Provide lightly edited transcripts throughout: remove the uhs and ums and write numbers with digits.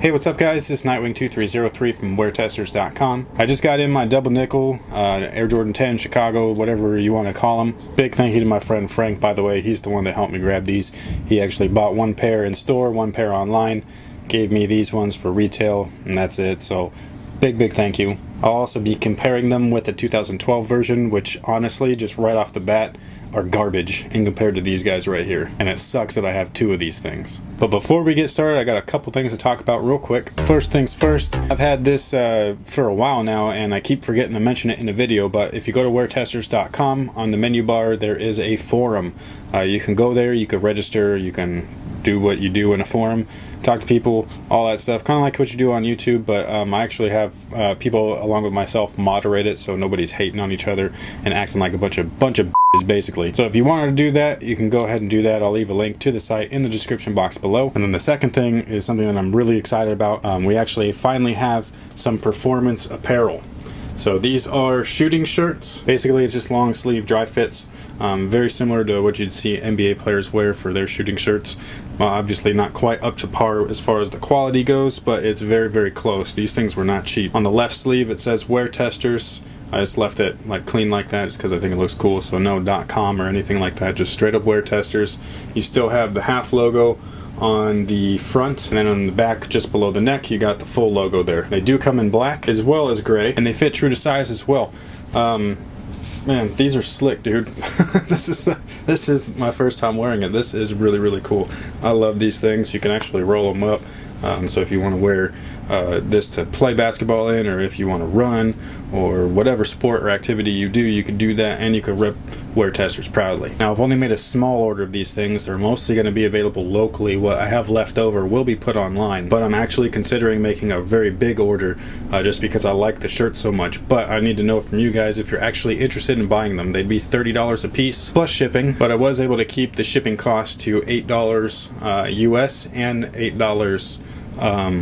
Hey, what's up guys? This is Nightwing2303 from WearTesters.com. I just got in my double nickel, Air Jordan 10, Chicago, whatever you want to call them. Big thank you to my friend Frank, by the way. He's the one that helped me grab these. He actually bought one pair in store, one pair online, gave me these ones for retail, and that's it. So big thank you. I'll also be comparing them with the 2012 version, which honestly, just right off the bat, are garbage in compared to these guys right here. And it sucks that I have two of these things. But before we get started, I got a couple things to talk about real quick. First things first, I've had this for a while now, and I keep forgetting to mention it in the video, but if you go to WearTesters.com, on the menu bar, there is a forum. You can go there, you can register, you can do what you do in a forum, talk to people, all that stuff, kind of like what you do on YouTube, but I actually have people along with myself moderate it so nobody's hating on each other and acting like a bunch of basically. So if you wanted to do that, you can go ahead and do that. I'll leave a link to the site in the description box below. And then the second thing is something that I'm really excited about. We actually finally have some performance apparel. So these are shooting shirts. Basically, it's just long sleeve dry fits. Very similar to what you'd see NBA players wear for their shooting shirts. Obviously not quite up to par as far as the quality goes, but it's very close. These things were not cheap. On the left sleeve, it says Wear Testers. I just left it like clean like that just because I think it looks cool. So no .com or anything like that, just straight up Wear Testers. You still have the half logo on the front, and then on the back just below the neck you got the full logo there. They do come in black as well as gray, and they fit true to size as well. Man, these are slick, dude. This is my first time wearing it. This is really cool. I love these things. You can actually roll them up. So if you want to wear this to play basketball in, or if you want to run, or whatever sport or activity you do, you could do that, and you could rep Wear Testers proudly. Now, I've only made a small order of these things. They're mostly going to be available locally. What I have left over will be put online, but I'm actually considering making a very big order just because I like the shirt so much. But I need to know from you guys if you're actually interested in buying them. They'd be $30 a piece plus shipping, but I was able to keep the shipping cost to $8 US and $8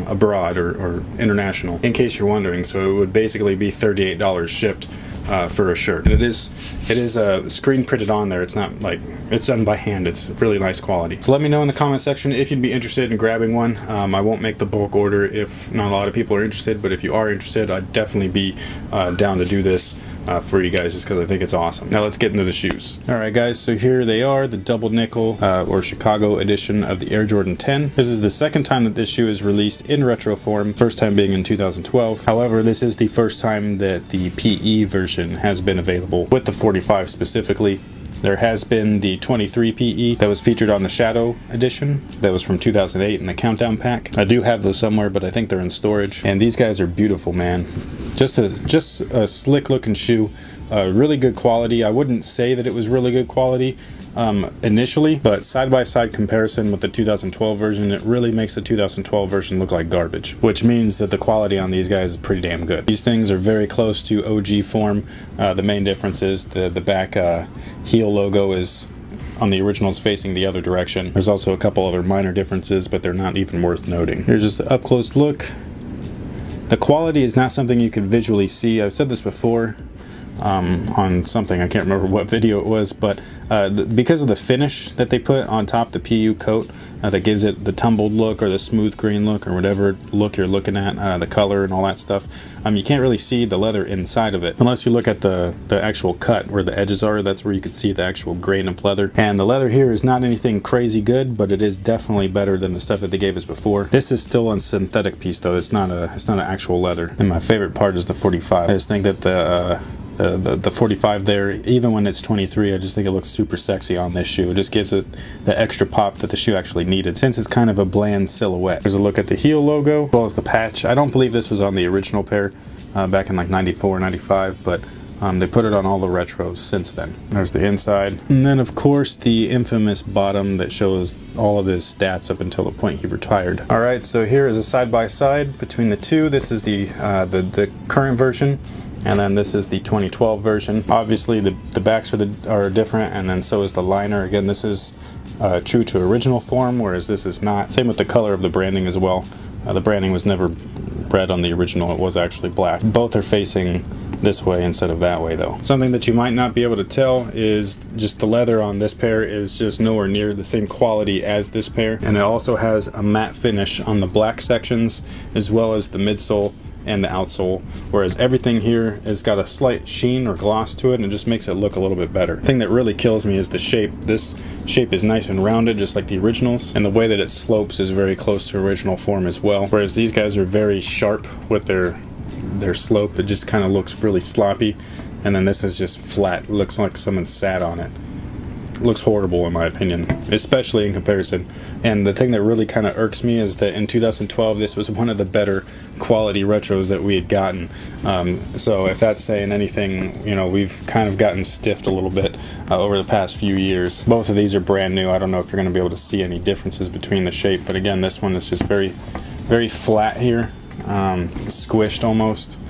abroad or international, in case you're wondering. So it would basically be $38 shipped for a shirt, and it is screen printed on there. It's not like it's done by hand. It's really nice quality. So let me know in the comment section if you'd be interested in grabbing one. I won't make the bulk order if not a lot of people are interested, but if you are interested, I'd definitely be down to do this for you guys, just because I think it's awesome. Now let's get into the shoes. Alright guys, so here they are, the double nickel or Chicago edition of the Air Jordan 10. This is the second time that this shoe is released in retro form, first time being in 2012. However, this is the first time that the PE version has been available, with the 45 specifically. There has been the 23 PE that was featured on the Shadow edition that was from 2008 in the Countdown pack. I do have those somewhere, but I think they're in storage. And these guys are beautiful, man. Just a slick looking shoe. Really good quality. I wouldn't say that it was really good quality initially, but side-by-side comparison with the 2012 version, it really makes the 2012 version look like garbage, which means that the quality on these guys is pretty damn good. These things are very close to OG form. The main difference is the back heel logo is on the originals facing the other direction. There's also a couple other minor differences, but they're not even worth noting. Here's just an up-close look. The quality is not something you can visually see. I've said this before on something, I can't remember what video it was, but because of the finish that they put on top, the PU coat that gives it the tumbled look or the smooth green look or whatever look you're looking at, the color and all that stuff, you can't really see the leather inside of it unless you look at the actual cut where the edges are. That's where you can see the actual grain of leather, and the leather here is not anything crazy good, but it is definitely better than the stuff that they gave us before. This is still a synthetic piece though. It's not an actual leather, and my favorite part is the 45. I just think that the 45 there, even when it's 23, I just think it looks super sexy on this shoe. It just gives it the extra pop that the shoe actually needed, since it's kind of a bland silhouette. There's a look at the heel logo, as well as the patch. I don't believe this was on the original pair back in like 94, 95, but they put it on all the retros since then. There's the inside. And then of course the infamous bottom that shows all of his stats up until the point he retired. Alright, so here is a side-by-side between the two. This is the current version, and then this is the 2012 version. Obviously the backs are different, and then so is the liner. Again, this is true to original form, whereas this is not. Same with the color of the branding as well. The branding was never red on the original. It was actually black. Both are facing this way instead of that way though. Something that you might not be able to tell is just the leather on this pair is just nowhere near the same quality as this pair, and it also has a matte finish on the black sections as well as the midsole and the outsole, whereas everything here has got a slight sheen or gloss to it, and it just makes it look a little bit better. The thing that really kills me is the shape. This shape is nice and rounded just like the originals, and the way that it slopes is very close to original form as well, whereas these guys are very sharp with their slope. It just kind of looks really sloppy, and then this is just flat. It looks like someone sat on it. It looks horrible in my opinion, especially in comparison. And the thing that really kind of irks me is that in 2012 this was one of the better quality retros that we had gotten. So if that's saying anything, you know, we've kind of gotten stiffed a little bit over the past few years. Both of these are brand new. I don't know if you're going to be able to see any differences between the shape, but again, this one is just very flat here, squished almost,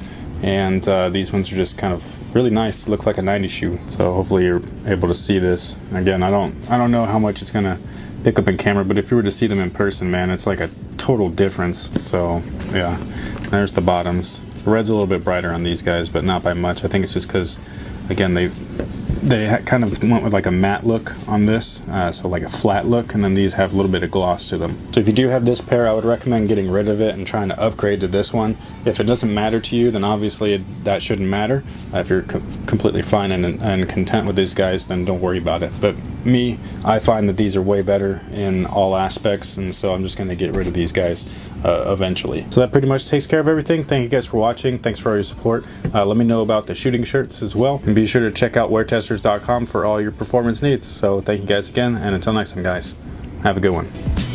and these ones are just kind of really nice, look like a 90 shoe. So hopefully you're able to see this. Again, I don't know how much it's gonna pick up in camera, but if you were to see them in person, man, it's like a total difference. So yeah, there's the bottoms. The red's a little bit brighter on these guys, but not by much. I think it's just because, again, they kind of went with like a matte look on this, so like a flat look, and then these have a little bit of gloss to them. So if you do have this pair, I would recommend getting rid of it and trying to upgrade to this one. If it doesn't matter to you, then obviously that shouldn't matter. If you're completely fine and content with these guys, then don't worry about it. But me, I find that these are way better in all aspects, and so I'm just going to get rid of these guys eventually. So that pretty much takes care of everything. Thank you guys for watching. Thanks for all your support. Let me know about the shooting shirts as well, and be sure to check out weartesters.com for all your performance needs. So thank you guys again, and until next time guys, have a good one.